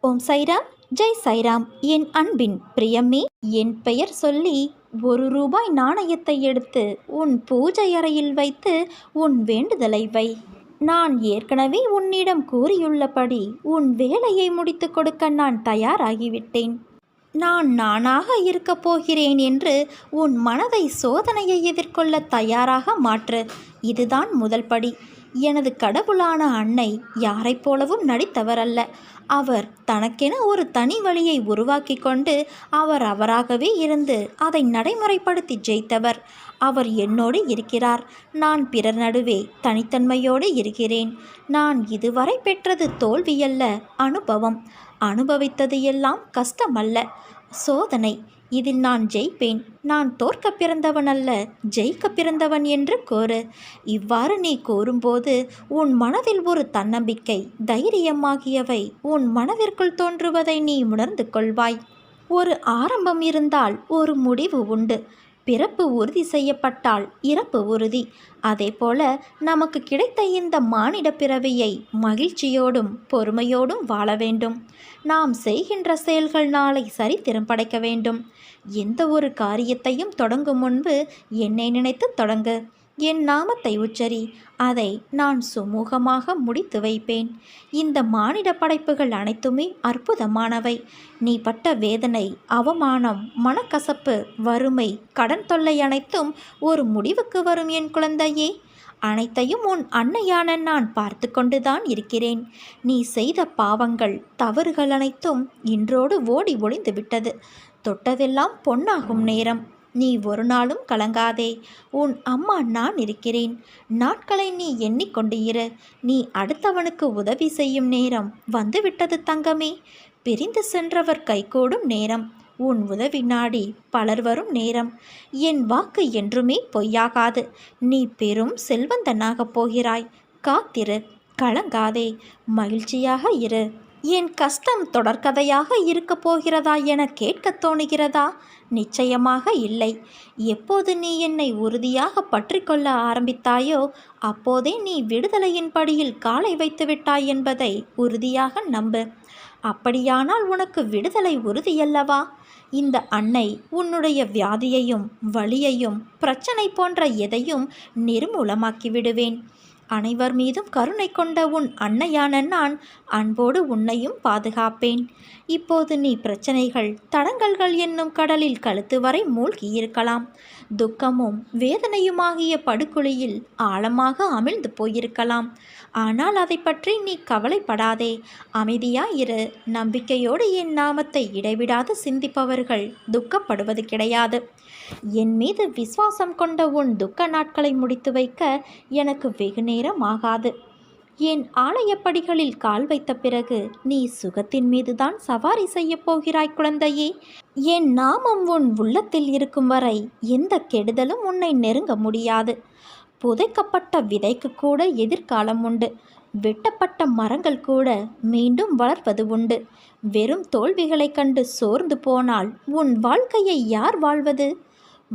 ஓம் சைராம், ஜெய் சைராம். என் அன்பின் பிரியமே, என் பெயர் சொல்லி ₹1 நாணயத்தை எடுத்து உன் பூஜை அறையில் வைத்து உன் வேண்டுதலை வை. நான் ஏற்கனவே உன்னிடம் கூறியுள்ளபடி உன் வேலையை முடித்து கொடுக்க நான் தயாராகிவிட்டேன். நான் நானாக இருக்கப் போகிறேன் என்று உன் மனதை சோதனையை எதிர்கொள்ள தயாராக மாற்று. இதுதான் முதல் படி. எனது கடவுளான அன்னை யாரைப் போலவும் நடித்தவர் அல்ல. அவர் தனக்கென ஒரு தனி வழியை உருவாக்கி கொண்டு அவராகவே இருந்து அதை நடைமுறைப்படுத்தி ஜெயித்தவர். அவர் என்னோடு இருக்கிறார். நான் பிறர் நடுவே தனித்தன்மையோடு இருக்கிறேன். நான் இதுவரை பெற்றது தோல்வியல்ல, அனுபவம். அனுபவித்தது எல்லாம் கஷ்டமல்ல, சோதனை. இதில் நான் ஜெயிப்பேன். நான் தோற்க பிறந்தவன் அல்ல, ஜெயிக்க பிறந்தவன் என்று கூறு. இவ்வாறு நீ கூறும்போது உன் மனதில் ஒரு தன்னம்பிக்கை, தைரியமாகியவை உன் மனதிற்குள் தோன்றுவதை நீ உணர்ந்து கொள்வாய். ஒரு ஆரம்பம் இருந்தால் ஒரு முடிவு உண்டு. பிறப்பு உறுதி செய்யப்பட்டால் இறப்பு உறுதி. அதேபோல நமக்கு கிடைத்த இந்த மானிட பிறவியை மகிழ்ச்சியோடும் பொறுமையோடும் வாழ வேண்டும். நாம் செய்கின்ற செயல்கள் நாளை சரித்திரம் படைக்க வேண்டும். எந்த ஒரு காரியத்தையும் தொடங்கும் முன்பு என்னை நினைத்து தொடங்கு. என் நாமத்தை உச்சரி. அதை நான் சுமூகமாக முடித்து வைப்பேன். இந்த மானிட படைப்புகள் அனைத்துமே அற்புதமானவை. நீ பட்ட வேதனை, அவமானம், மனக்கசப்பு, வறுமை, கடன் தொல்லை அனைத்தும் ஒரு முடிவுக்கு வரும் என் குழந்தையே. அனைத்தையும் உன் அன்னையான நான் பார்த்து கொண்டுதான் இருக்கிறேன். நீ செய்த பாவங்கள், தவறுகள் அனைத்தும் இன்றோடு ஓடி ஒளிந்து விட்டது. தொட்டதெல்லாம் பொன்னாகும் நேரம். நீ ஒரு நாளும் கலங்காதே. உன் அம்மா நான் இருக்கிறேன். நாட்களை நீ எண்ணிக்கொண்டு இரு. நீ அடுத்தவனுக்கு உதவி செய்யும் நேரம் வந்துவிட்டது தங்கமே. பிரிந்து சென்றவர் கைகூடும் நேரம். உன் உதவி நாடி பலர் வரும் நேரம். என் வாக்கு என்றுமே பொய்யாகாது. நீ பெரும் செல்வந்தனாகப் போகிறாய். காத்திரு, கலங்காதே, மகிழ்ச்சியாக இரு. என் கஷ்டம் தொடர்கதையாக இருக்கப் போகிறதா என கேட்க தோணுகிறதா? நிச்சயமாக இல்லை. எப்போது நீ என்னை உறுதியாக பற்றி கொள்ள ஆரம்பித்தாயோ அப்போதே நீ விடுதலையின் படியில் காலை வைத்து விட்டாய் என்பதை உறுதியாக நம்பு. அப்படியானால் உனக்கு விடுதலை உறுதியல்லவா? இந்த அன்னை உன்னுடைய வியாதியையும் வலியையும் பிரச்சனை போன்ற எதையும் நிர்மூலமாக்கி விடுவேன். அனைவர் மீதும் கருணை கொண்ட உன் அன்னையான நான் அன்போடு உன்னையும் பாதுகாப்பேன். இப்போது நீ பிரச்சனைகள், தடங்கல்கள் என்னும் கடலில் கழுத்து வரை மூழ்கியிருக்கலாம். துக்கமும் வேதனையுமாகிய படுகுழியில் ஆழமாக அமிழ்ந்து போயிருக்கலாம். ஆனால் அதை பற்றி நீ கவலைப்படாதே. அமைதியாயிரு. நம்பிக்கையோடு என் நாமத்தை இடைவிடாது சிந்திப்பவர்கள் துக்கப்படுவது கிடையாது. என் மீது விசுவாசம் கொண்ட உன் துக்க நாட்களை முடித்து வைக்க எனக்கு வெகு நேரம் ஆகாது. என் ஆலயப்படிகளில் கால் வைத்த பிறகு நீ சுகத்தின் மீதுதான் சவாரி செய்ய போகிறாய் குழந்தையே. என் நாமம் உன் உள்ளத்தில் இருக்கும் வரை எந்த கெடுதலும் உன்னை நெருங்க முடியாது. புதைக்கப்பட்ட விதைக்கு கூட எதிர்காலம் உண்டு. வெட்டப்பட்ட மரங்கள் கூட மீண்டும் வளர்வது உண்டு. வெறும் தோல்விகளை கண்டு சோர்ந்து போனால் உன் வாழ்க்கையை யார் வாழ்வது?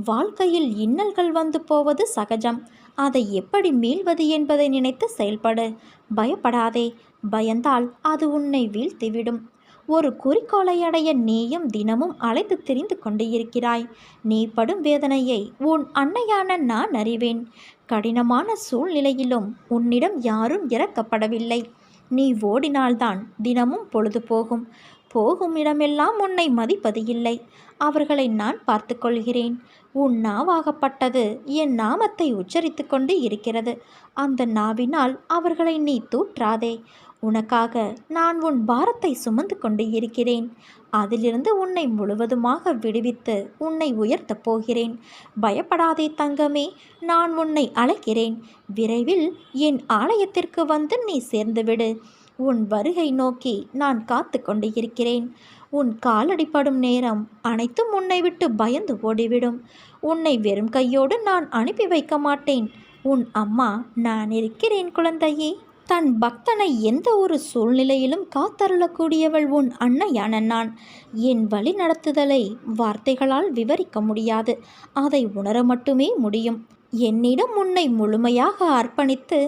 வாழ்க்கையில் இன்னல்கள் வந்து போவது சகஜம். அதை எப்படி மீள்வது என்பதை நினைத்து செயல்படு. பயப்படாதே. பயந்தால் அது உன்னை வீழ்த்திவிடும். ஒரு குறிக்கோளை அடைய நீயும் தினமும் அலைந்து திரிந்து கொண்டு இருக்கிறாய். நீ படும் வேதனையை உன் அன்னையான நான் அறிவேன். கடினமான சூழ்நிலையிலும் உன்னிடம் யாரும் இறக்கப்படவில்லை. நீ ஓடினால்தான் தினமும் பொழுது போகும். போகும் இடமெல்லாம் உன்னை மதிப்பது இல்லை. அவர்களை நான் பார்த்து கொள்கிறேன். உன் நாவாகப்பட்டது என் நாமத்தை உச்சரித்து கொண்டு இருக்கிறது. அந்த நாவினால் அவர்களை நீ தூற்றாதே. உனக்காக நான் உன் பாரத்தை சுமந்து கொண்டு இருக்கிறேன். அதிலிருந்து உன்னை முழுவதுமாக விடுவித்து உன்னை உயர்த்தப் போகிறேன். பயப்படாதே தங்கமே. நான் உன்னை அழைக்கிறேன். விரைவில் என் ஆலயத்திற்கு வந்து நீ சேர்ந்துவிடு. உன் வருகை நோக்கி நான் காத்து கொண்டு இருக்கிறேன். உன் காலடிப்படும் நேரம் அனைத்தும் உன்னை விட்டு பயந்து ஓடிவிடும். உன்னை வெறும் கையோடு நான் அனுப்பி வைக்க மாட்டேன். உன் அம்மா நான் இருக்கிறேன் குழந்தையே. தன் பக்தனை எந்த ஒரு சூழ்நிலையிலும் காத்தருளக்கூடியவள் உன் அன்னையான நான். என் வழி நடத்துதலை வார்த்தைகளால் விவரிக்க முடியாது. அதை உணர மட்டுமே முடியும். என்னிடம் உன்னை முழுமையாக அர்ப்பணித்து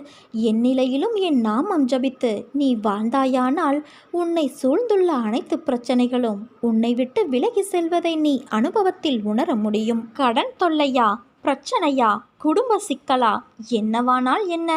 என் நிலையிலும் என் நாமம் ஜபித்து நீ வாழ்ந்தாயானால் உன்னை சூழ்ந்துள்ள அனைத்து பிரச்சனைகளும் உன்னை விட்டு விலகி செல்வதை நீ அனுபவத்தில் உணர முடியும். கடன் தொல்லையா, பிரச்சனையா, குடும்ப சிக்கலா, என்னவானால் என்ன,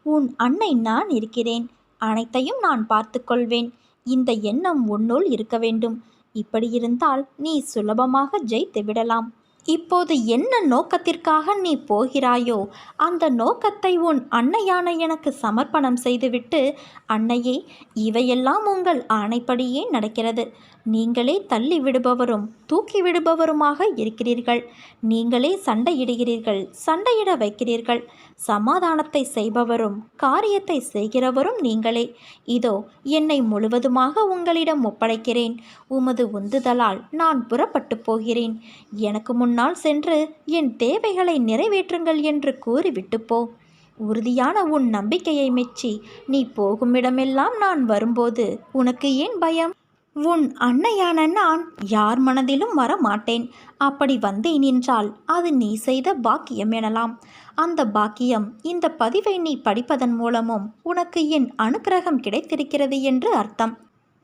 உன் அன்னை நான் இருக்கிறேன், அனைத்தையும் நான் பார்த்து கொள்வேன். இந்த எண்ணம் உன்னுள் இருக்க வேண்டும். இப்படி இருந்தால் நீ சுலபமாக ஜெயித்து விடலாம். இப்போது என்ன நோக்கத்திற்காக நீ போகிறாயோ அந்த நோக்கத்தை உன் அன்னையான எனக்கு சமர்ப்பணம் செய்துவிட்டு, அன்னையே, இவையெல்லாம் உங்கள் ஆணைப்படியே நடக்கிறது. நீங்களே தள்ளி விடுபவரும் தூக்கி விடுபவருமாக இருக்கிறீர்கள். நீங்களே சண்டையிடுகிறீர்கள், சண்டையிட வைக்கிறீர்கள். சமாதானத்தை செய்பவரும் காரியத்தை செய்கிறவரும் நீங்களே. இதோ என்னை முழுவதுமாக உங்களிடம் ஒப்படைக்கிறேன். உமது உந்துதலால் நான் புறப்பட்டு போகிறேன். எனக்கு முன்னால் சென்று என் தேவைகளை நிறைவேற்றுங்கள் என்று கூறிவிட்டு போ. உறுதியான உன் நம்பிக்கையை மெச்சி நீ போகுமிடமெல்லாம் நான் வரும்போது உனக்கு ஏன் பயம்? உன் அன்னையான நான் யார் மனதிலும் வர மாட்டேன். அப்படி வந்தேன் என்றால் அது நீ செய்த பாக்கியம் எனலாம். அந்த பாக்கியம் இந்த பதிவை நீ படிப்பதன் மூலமும் உனக்கு என் அனுக்கிரகம் கிடைத்திருக்கிறது என்று அர்த்தம்.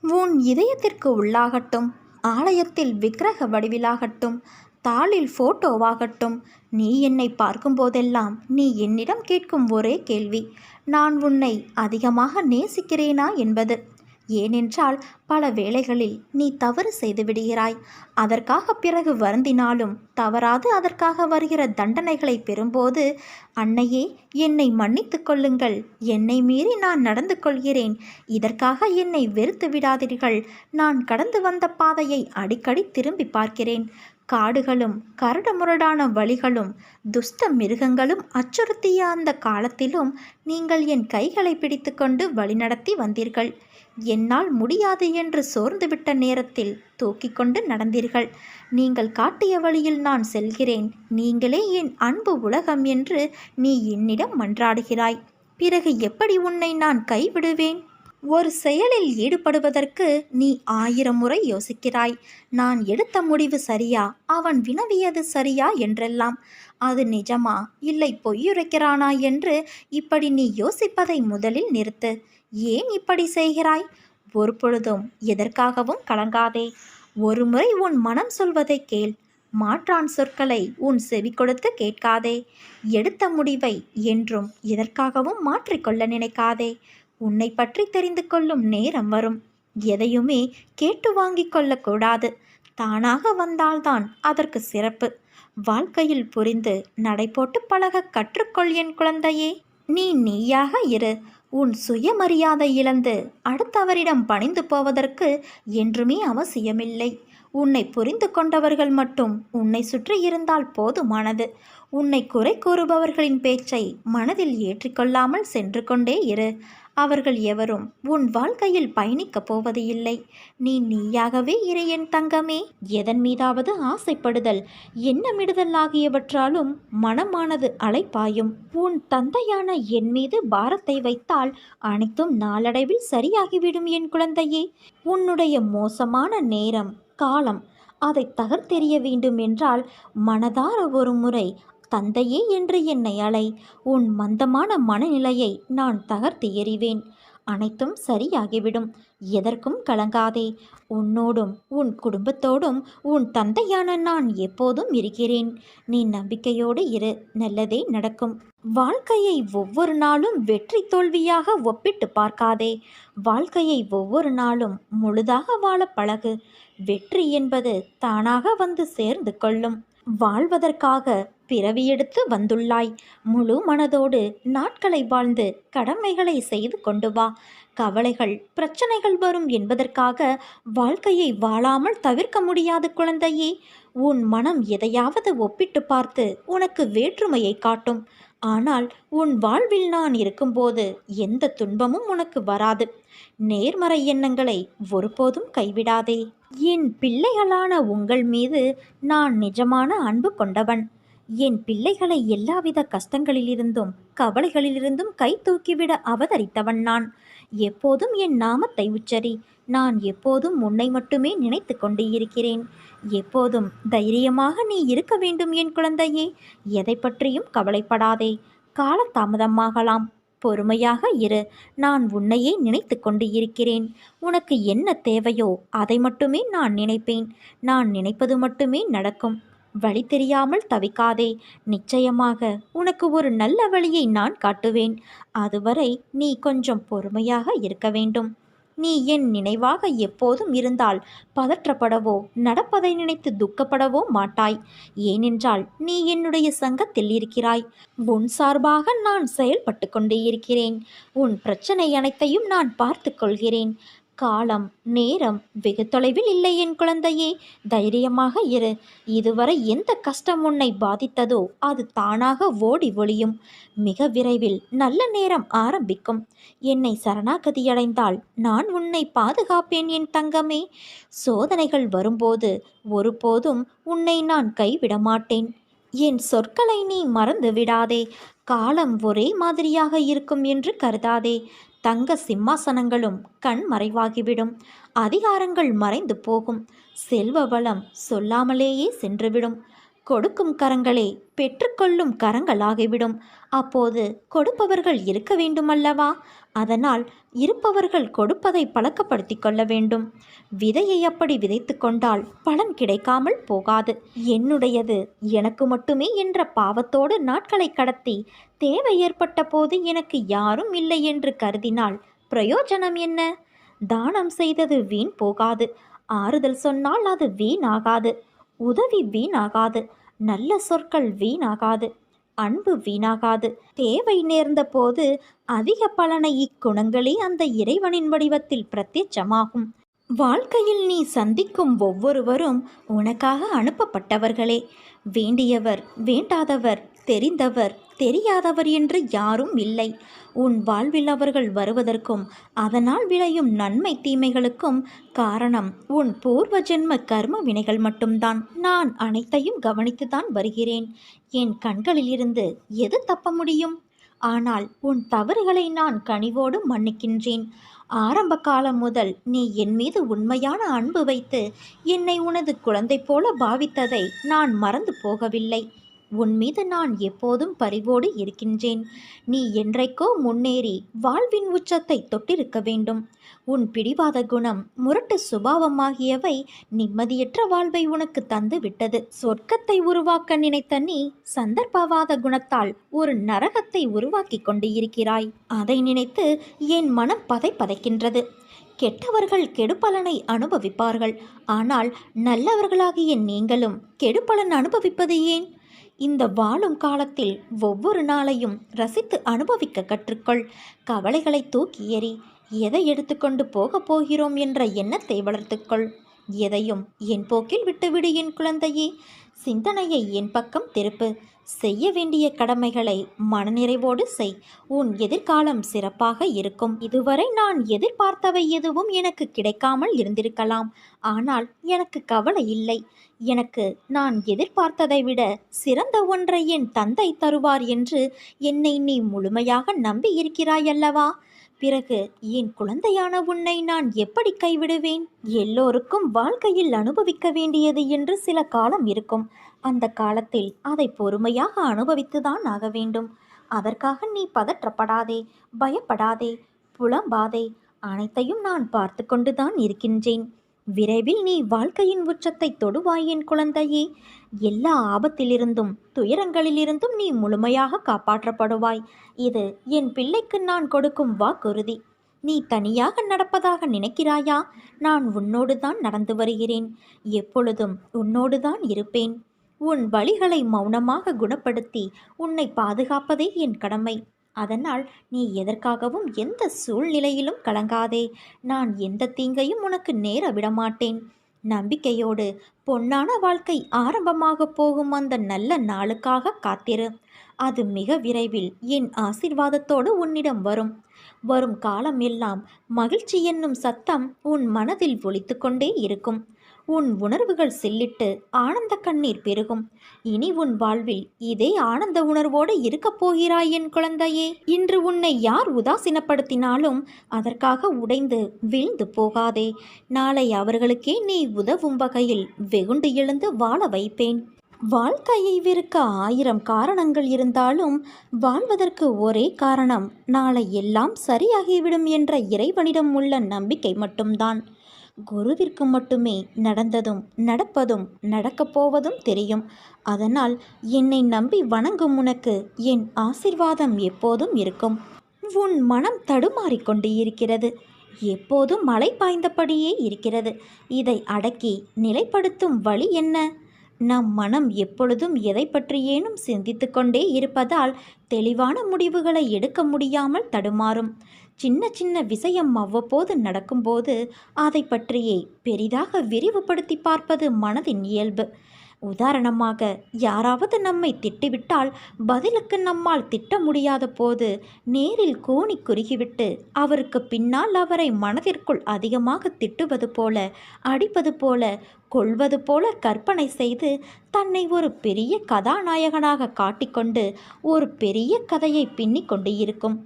உன் இதயத்திற்கு உள்ளாகட்டும், ஆலயத்தில் விக்கிரக வடிவிலாகட்டும், தாளில் போட்டோவாகட்டும், நீ என்னை பார்க்கும்போதெல்லாம் நீ என்னிடம் கேட்கும் ஒரே கேள்வி, நான் உன்னை அதிகமாக நேசிக்கிறேனா என்பது. ஏனென்றால் பல வேளைகளில் நீ தவறு செய்து விடுகிறாய். அதற்காக பிறகு வருந்தினாலும் தவறாது அதற்காக வருகிற தண்டனைகளை பெறும்போது, அன்னையே, என்னை மன்னித்து கொள்ளுங்கள், என்னை மீறி நான் நடந்து கொள்கிறேன், இதற்காக என்னை வெறுத்து விடாதீர்கள், நான் கடந்து வந்த பாதையை அடிக்கடி திரும்பி பார்க்கிறேன், காடுகளும் கரடுமுரடான வழிகளும் துஷ்ட மிருகங்களும் அச்சுறுத்திய அந்த காலத்திலும் நீங்கள் என் கைகளை பிடித்து கொண்டு வழிநடத்தி வந்தீர்கள். என்னால் முடியாது என்று சோர்ந்துவிட்ட நேரத்தில் தூக்கி கொண்டு நடந்தீர்கள். நீங்கள் காட்டிய வழியில் நான் செல்கிறேன், நீங்களே என் அன்பு உலகம் என்று நீ என்னிடம் மன்றாடுகிறாய். பிறகு எப்படி உன்னை நான் கைவிடுவேன்? ஒரு செயலில் ஈடுபடுவதற்கு நீ 1000 முறை யோசிக்கிறாய். நான் எடுத்த முடிவு சரியா, அவன் வினவியது சரியா என்றெல்லாம். அது நிஜமா இல்லை பொய்யுரைக்கிறானா என்று இப்படி நீ யோசிப்பதை முதலில் நிறுத்து. ஏன் இப்படி செய்கிறாய்? ஒரு பொழுதும் எதற்காகவும் கலங்காதே. ஒரு முறை உன் மனம் சொல்வதை கேள். மாற்றான் சொற்களை உன் செவி கொடுத்து கேட்காதே. எடுத்த முடிவை என்றும் எதற்காகவும் மாற்றிக்கொள்ள நினைக்காதே. உன்னை பற்றி தெரிந்து கொள்ளும் நேரம் வரும். எதையுமே கேட்டு வாங்கிக் கொள்ளக்கூடாது. தானாக வந்தால்தான் அதற்கு சிறப்பு. வாழ்க்கையில் புரிந்து நடைபோட்டு பழக கற்றுக்கொள் என் குழந்தையே. நீ நீயாக இரு. உன் சுயமரியாதை இழந்து அடுத்தவரிடம் பணிந்து போவதற்கு என்றுமே அவசியமில்லை. உன்னை புரிந்து கொண்டவர்கள் மட்டும் உன்னை சுற்றி இருந்தால் போதுமானது. உன்னை குறை கூறுபவர்களின் பேச்சை மனதில் ஏற்றிக்கொள்ளாமல் சென்று கொண்டே இரு. அவர்கள் எவரும் உன் வாழ்க்கையில் பயணிக்கப் போவது இல்லை. நீ நீயாகவே இரு என் தங்கமே. எதன் மீதாவது ஆசைப்படுதல், எண்ணமிடுதல் ஆகியவற்றாலும் மனமானது அலைப்பாயும். உன் தந்தையான என் மீது பாரத்தை வைத்தால் அனைத்தும் நாளடைவில் சரியாகிவிடும் என் குழந்தையே. உன்னுடைய மோசமான நேரம், காலம், அதை தகர்த்தெறிய வேண்டும் என்றால் மனதார ஒரு முறை தந்தையே என்று என்னை அலை. உன் மந்தமான மனநிலையை நான் தகர்த்து எறிவேன். அனைத்தும் சரியாகிவிடும். எதற்கும் கலங்காதே. உன்னோடும் உன் குடும்பத்தோடும் உன் தந்தையான நான் எப்போதும் இருக்கிறேன். நீ நம்பிக்கையோடு இரு. நல்லதே நடக்கும். வாழ்க்கையை ஒவ்வொரு நாளும் வெற்றி தோல்வியாக ஒப்பிட்டு பார்க்காதே. வாழ்க்கையை ஒவ்வொரு நாளும் முழுதாக வாழ பழகு. வெற்றி என்பது தானாக வந்து சேர்ந்து கொள்ளும். வாழ்வதற்காக பிறவியெடுத்து வந்துள்ளாய். முழு மனதோடு நாட்களை வாழ்ந்து கடமைகளை செய்து கொண்டு வா. கவலைகள், பிரச்சனைகள் வரும் என்பதற்காக வாழ்க்கையை வாழாமல் தவிர்க்க முடியாது குழந்தையே. உன் மனம் எதையாவது ஒப்பிட்டு பார்த்து உனக்கு வேற்றுமையை காட்டும். ஆனால் உன் வாழ்வில் நான் இருக்கும்போது எந்த துன்பமும் உனக்கு வராது. நேர்மறை எண்ணங்களை ஒருபோதும் கைவிடாதே. என் பிள்ளைகளான உங்கள் மீது நான் நிஜமான அன்பு கொண்டவன். என் பிள்ளைகளை எல்லாவித கஷ்டங்களிலிருந்தும் கவலைகளிலிருந்தும் கை தூக்கிவிட அவதரித்தவன் நான். எப்போதும் என் நாமத்தை உச்சரி. நான் எப்போதும் உன்னை மட்டுமே நினைத்து கொண்டு இருக்கிறேன். எப்போதும் தைரியமாக நீ இருக்க வேண்டும் என் குழந்தையே. எதை பற்றியும் கவலைப்படாதே. காலதாமதமாகலாம், பொறுமையாக இரு. நான் உன்னையே நினைத்து கொண்டு இருக்கிறேன். உனக்கு என்ன தேவையோ அதை மட்டுமே நான் நினைப்பேன். நான் நினைப்பது மட்டுமே நடக்கும். வழி தெரியாமல் தவிக்காதே. நிச்சயமாக உனக்கு ஒரு நல்ல வழியை நான் காட்டுவேன். அதுவரை நீ கொஞ்சம் பொறுமையாக இருக்க வேண்டும். நீ என் நினைவாக எப்போதும் இருந்தால் பதற்றப்படவோ நடப்பதை நினைத்து துக்கப்படவோ மாட்டாய். ஏனென்றால் நீ என்னுடைய சங்கத்தில் இருக்கிறாய். உன் சார்பாக நான் செயல்பட்டு கொண்டே இருக்கிறேன். உன் பிரச்சனை அனைத்தையும் நான் பார்த்து கொள்கிறேன். காலம் நேரம் வெகு தொலைவில் இல்லை என் குழந்தையே. தைரியமாக இரு. இதுவரை எந்த கஷ்டம் உன்னை பாதித்ததோ அது தானாக ஓடி ஒளியும். மிக விரைவில் நல்ல நேரம் ஆரம்பிக்கும். என்னை சரணாகதியடைந்தால் நான் உன்னை பாதுகாப்பேன் என் தங்கமே. சோதனைகள் வரும்போது ஒருபோதும் உன்னை நான் கைவிட மாட்டேன். என் சொற்களை நீ மறந்து விடாதே. காலம் ஒரே மாதிரியாக இருக்கும் என்று கருதாதே. தங்க சிம்மாசனங்களும் கண் மறைவாகிவிடும். அதிகாரங்கள் மறைந்து போகும். செல்வ வளம் சொல்லாமலேயே சென்றுவிடும். கொடுக்கும் கரங்களே பெற்றுக்கொள்ளும் கரங்களாகிவிடும். அப்போது கொடுப்பவர்கள் இருக்க வேண்டுமல்லவா? அதனால் இருப்பவர்கள் கொடுப்பதை பழக்கப்படுத்தி கொள்ள வேண்டும். விதையை அப்படி விதைத்து கொண்டால் பலன் கிடைக்காமல் போகாது. என்னுடையது எனக்கு மட்டுமே என்ற பாவத்தோடு நாட்களை கடத்தி தேவை ஏற்பட்ட போது எனக்கு யாரும் இல்லை என்று கருதினால் பிரயோஜனம் என்ன? தானம் செய்தது வீண் போகாது. ஆறுதல் சொன்னால் அது வீணாகாது. உதவி வீணாகாது. நல்ல சொற்கள் வீணாகாது. அன்பு வீணாகாது. தேவை நேர்ந்த போது அதிக பலனை இக்குணங்களே அந்த இறைவனின் வடிவத்தில் பிரத்யட்சமாகும். வாழ்க்கையில் நீ சந்திக்கும் ஒவ்வொருவரும் உனக்காக அனுப்பப்பட்டவர்களே. வேண்டியவர் வேண்டாதவர், தெரிந்தவர் தெரியாதவர் என்று யாரும் இல்லை. உன் வாழ்வில் அவர்கள் வருவதற்கும் அதனால் விளையும் நன்மை தீமைகளுக்கும் காரணம் உன் பூர்வ ஜென்ம கர்ம வினைகள் மட்டும்தான். நான் அனைத்தையும் கவனித்துதான் வருகிறேன். என் கண்களில் இருந்து எது தப்ப முடியும்? ஆனால் உன் தவறுகளை நான் கனிவோடு மன்னிக்கின்றேன். ஆரம்ப காலம் முதல் நீ என் மீது உண்மையான அன்பு வைத்து என்னை உனது குழந்தை போல பாவித்ததை நான் மறந்து போகவில்லை. உன் மீது நான் எப்போதும் பரிவோடு இருக்கின்றேன். நீ என்றைக்கோ முன்னேறி வாழ்வின் உச்சத்தை தொட்டிருக்க வேண்டும். உன் பிடிவாத குணம், முரட்டு சுபாவமாகியவை நிம்மதியற்ற வாழ்வை உனக்கு தந்து விட்டது. சொர்க்கத்தை உருவாக்க நினைத்த நீ சந்தர்ப்பவாத குணத்தால் ஒரு நரகத்தை உருவாக்கி கொண்டு இருக்கிறாய். அதை நினைத்து என் மனம் பதைக்கின்றது. கெட்டவர்கள் கெடுபலனை அனுபவிப்பார்கள். ஆனால் நல்லவர்களாகிய நீங்களும் கெடுபலன் அனுபவிப்பது ஏன்? இந்த வாழும் காலத்தில் ஒவ்வொரு நாளையும் ரசித்து அனுபவிக்க கற்றுக்கொள். கவலைகளை தூக்கி எறி. எதை எடுத்துக்கொண்டு போகப் போகிறோம் என்ற எண்ணத்தை வளர்த்துக்கொள். எதையும் என் போக்கில் விட்டுவிடு என் குழந்தையே. சிந்தனையை என் பக்கம் திருப்பு. செய்ய வேண்டிய கடமைகளை மனநிறைவோடு செய். உன் எதிர்காலம் சிறப்பாக இருக்கும். இதுவரை நான் எதிர்பார்த்தவை எதுவும் எனக்கு கிடைக்காமல் இருந்திருக்கலாம். ஆனால் எனக்கு கவலை இல்லை. எனக்கு நான் எதிர்பார்த்ததை விட சிறந்த ஒன்றை என் தந்தை தருவார் என்று என்னை நீ முழுமையாக நம்பி இருக்கிறாய் அல்லவா? பிறகு என் குழந்தையான உன்னை நான் எப்படி கைவிடுவேன்? எல்லோருக்கும் வாழ்க்கையில் அனுபவிக்க வேண்டியது என்று சில காலம் இருக்கும். அந்த காலத்தில் அதை பொறுமையாக அனுபவித்துதான் ஆக வேண்டும். அதற்காக நீ பதற்றப்படாதே, பயப்படாதே, புலம்பாதே. அனைத்தையும் நான் பார்த்து கொண்டுதான் இருக்கின்றேன். விரைவில் நீ வாழ்க்கையின் உச்சத்தை தொடுவாய் என் குழந்தையே. எல்லா ஆபத்திலிருந்தும் துயரங்களிலிருந்தும் நீ முழுமையாக காப்பாற்றப்படுவாய். இது என் பிள்ளைக்கு நான் கொடுக்கும் வாக்குறுதி. நீ தனியாக நடப்பதாக நினைக்கிறாயா? நான் உன்னோடு தான் நடந்து வருகிறேன். எப்பொழுதும் உன்னோடு தான் இருப்பேன். உன் வலிகளை மௌனமாக குணப்படுத்தி உன்னை பாதுகாப்பதே என் கடமை. அதனால் நீ எதற்காகவும் எந்த சூழ்நிலையிலும் கலங்காதே. நான் எந்த தீங்கையும் உனக்கு நேர விடமாட்டேன். நம்பிக்கையோடு பொன்னான வாழ்க்கை ஆரம்பமாக போகும் அந்த நல்ல நாளுக்காக காத்திரு. அது மிக விரைவில் என் ஆசீர்வாதத்தோடு உன்னிடம் வரும். வரும் காலம் எல்லாம் மகிழ்ச்சி என்னும் சத்தம் உன் மனதில் ஒலித்து கொண்டே இருக்கும். உன் உணர்வுகள் சில்லிட்டு ஆனந்த கண்ணீர் பெருகும். இனி உன் வாழ்வில் இதே ஆனந்த உணர்வோடு இருக்கப் போகிறாய் என் குழந்தையே. இன்று உன்னை யார் உதாசீனப்படுத்தினாலும் அதற்காக உடைந்து வீழ்ந்து போகாதே. நாளை அவர்களுக்கே நீ உதவும் வகையில் வெகுண்டு எழுந்து வாழ வைப்பேன். வாழ்க்கையை வெறுக்க 1000 காரணங்கள் இருந்தாலும் வாழ்வதற்கு ஒரே காரணம் நாளை எல்லாம் சரியாகிவிடும் என்ற இறைவனிடம் உள்ள நம்பிக்கை மட்டும்தான். குருவிற்கு மட்டுமே நடந்ததும் நடப்பதும் நடக்கப் போவதும் தெரியும். அதனால் என்னை நம்பி வணங்கும் உனக்கு என் ஆசிர்வாதம் எப்போதும் இருக்கும். உன் மனம் தடுமாறிக்கொண்டு இருக்கிறது. எப்போதும் மழை பாய்ந்தபடியே இருக்கிறது. இதை அடக்கி நிலைப்படுத்தும் வழி என்ன? நம் மனம் எப்பொழுதும் எதை பற்றியேனும் சிந்தித்து கொண்டே இருப்பதால் தெளிவான முடிவுகளை எடுக்க முடியாமல் தடுமாறும். சின்ன சின்ன விஷயம் அவ்வப்போது நடக்கும்போது அதை பற்றியே பெரிதாக விரிவுபடுத்தி பார்ப்பது மனதின் இயல்பு. உதாரணமாக, யாராவது நம்மை திட்டிவிட்டால் பதிலுக்கு நம்மால் திட்ட முடியாத போது நேரில் கூனி குறுகிவிட்டு அவருக்கு பின்னால் அவரை மனதிற்குள் அதிகமாக திட்டுவது போல, அடிப்பது போல, கொள்வது போல கற்பனை செய்து தன்னை ஒரு பெரிய கதாநாயகனாக காட்டிக்கொண்டு ஒரு பெரிய கதையை பின்னிக் கொண்டு இருக்கும்.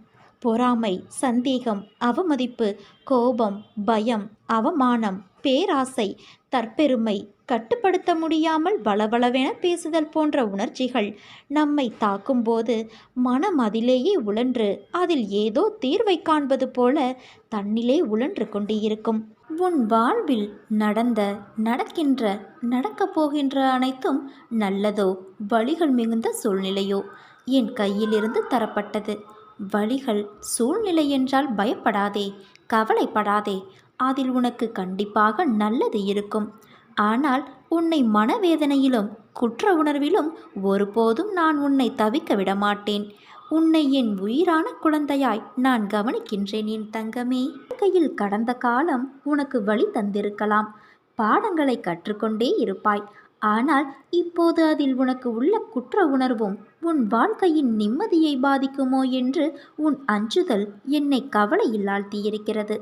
பொறாமை, சந்தேகம், அவமதிப்பு, கோபம், பயம், அவமானம், பேராசை, தற்பெருமை, கட்டுப்படுத்த முடியாமல் பலபலவென பேசுதல் போன்ற உணர்ச்சிகள் நம்மை தாக்கும்போது மனம் அதிலேயே உழன்று அதில் ஏதோ தீர்வை காண்பது போல தன்னிலே உழன்று கொண்டு இருக்கும். உன் வாழ்வில் நடந்த, நடக்கின்ற, நடக்கப் போகின்ற அனைத்தும் நல்லதோ வழிகள் மிகுந்த சூழ்நிலையோ என் கையிலிருந்து தரப்பட்டது. வழிகள், சூழ்நிலை என்றால் பயப்படாதே, கவலைப்படாதே. அதில் உனக்கு கண்டிப்பாக நல்லது இருக்கும். ஆனால் உன்னை மனவேதனையிலும் குற்ற உணர்விலும் ஒருபோதும் நான் உன்னை தவிக்க விடமாட்டேன். உன்னை என் உயிரான குழந்தையாய் நான் கவனிக்கின்றேன் என் தங்கமே. கையில் கடந்த காலம் உனக்கு வழி தந்திருக்கலாம். பாடங்களை கற்றுக்கொண்டே இருப்பாய். ஆனால் இப்போது அதில் உனக்கு உள்ள குற்ற உணர்வும் உன் வாழ்க்கையின் நிம்மதியை பாதிக்குமோ என்று உன் அஞ்சுதல் என்னை கவலையில் ஆழ்த்தியிருக்கிறது.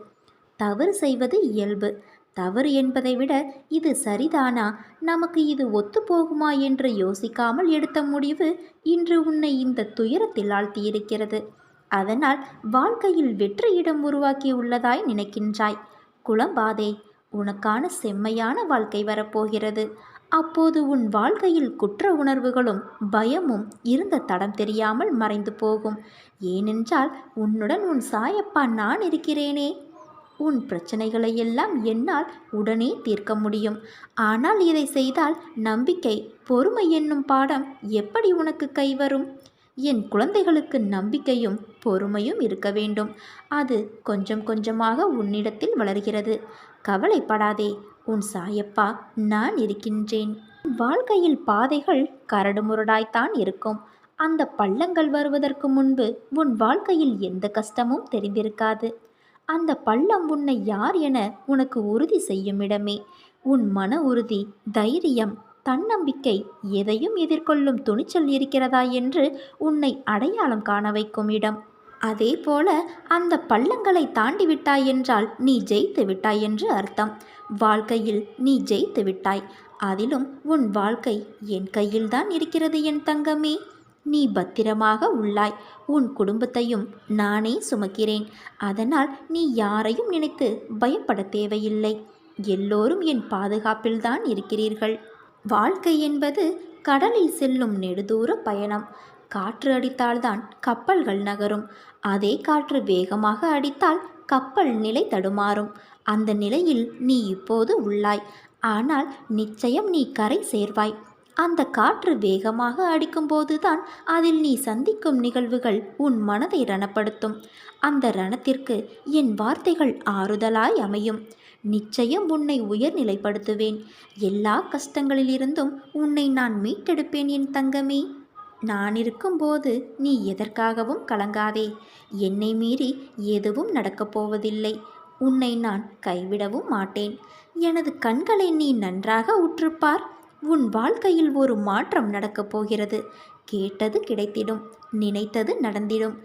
தவறு செய்வது இயல்பு. தவறு என்பதை விட இது சரிதானா, நமக்கு இது ஒத்துப்போகுமா என்று யோசிக்காமல் எடுத்த முடிவு இன்று உன்னை இந்த துயரத்தில் ஆழ்த்தியிருக்கிறது. அதனால் வாழ்க்கையில் வெற்றியிடம் உருவாக்கி உள்ளதாய் நினைக்கின்றாய். குழம்பாதே. உனக்கான செம்மையான வாழ்க்கை வரப்போகிறது. அப்போது உன் வாழ்க்கையில் குற்ற உணர்வுகளும் பயமும் இருந்த தடம் தெரியாமல் மறைந்து போகும். ஏனென்றால் உன்னுடன் உன் சாயப்பா நான் இருக்கிறேனே. உன் பிரச்சனைகளை எல்லாம் என்னால் உடனே தீர்க்க முடியும். ஆனால் இதை செய்தால் நம்பிக்கை, பொறுமை என்னும் பாடம் எப்படி உனக்கு கைவரும்? என் குழந்தைகளுக்கு நம்பிக்கையும் பொறுமையும் இருக்க வேண்டும். அது கொஞ்சம் கொஞ்சமாக உன்னிடத்தில் வளர்கிறது. கவலைப்படாதே. உன் சாயப்பா நான் இருக்கின்றேன். வாழ்க்கையில் பாதைகள் கரடுமுரடாய்த்தான் இருக்கும். அந்த பள்ளங்கள் வருவதற்கு முன்பு உன் வாழ்க்கையில் எந்த கஷ்டமும் தெரிந்திருக்காது. அந்த பள்ளம் உன்னை யார் என உனக்கு உறுதி செய்யும் இடமே. உன் மன உறுதி, தைரியம், தன்னம்பிக்கை, எதையும் எதிர்கொள்ளும் துணிச்சல் இருக்கிறதா என்று உன்னை அடையாளம் காண வைக்கும் இடம். அதே போல அந்த பள்ளங்களை தாண்டி விட்டாய் என்றால் நீ ஜெயித்து விட்டாய் என்று அர்த்தம். வாழ்க்கையில் நீ ஜெயித்து விட்டாய். அதிலும் உன் வாழ்க்கை என் கையில்தான் இருக்கிறது என் தங்கமே. நீ பத்திரமாக உள்ளாய். உன் குடும்பத்தையும் நானே சுமக்கிறேன். அதனால் நீ யாரையும் நினைத்து பயப்பட தேவையில்லை. எல்லோரும் என் பாதுகாப்பில்தான் இருக்கிறீர்கள். வாழ்க்கை என்பது கடலில் செல்லும் நெடுதூர பயணம். காற்று அடித்தால்தான் கப்பல்கள் நகரும். அதே காற்று வேகமாக அடித்தால் கப்பல் நிலை தடுமாறும். அந்த நிலையில் நீ இப்போது உள்ளாய். ஆனால் நிச்சயம் நீ கரை சேர்வாய். அந்த காற்று வேகமாக அடிக்கும்போதுதான் அதில் நீ சந்திக்கும் நிகழ்வுகள் உன் மனதை ரணப்படுத்தும். அந்த ரணத்திற்கு என் வார்த்தைகள் ஆறுதலாய் அமையும். நிச்சயம் உன்னை உயர்நிலைப்படுத்துவேன். எல்லா கஷ்டங்களிலிருந்தும் உன்னை நான் மீட்டெடுப்பேன் என் தங்கமே. நான் இருக்கும்போது நீ எதற்காகவும் கலங்காதே. என்னை மீறி எதுவும் நடக்கப் போவதில்லை. உன்னை நான் கைவிடவும் மாட்டேன். எனது கண்களை நீ நன்றாக உற்றுப்பார். உன் வாழ்க்கையில் ஒரு மாற்றம் நடக்கப் போகிறது. கேட்டது கிடைத்திடும். நினைத்தது நடந்திடும்.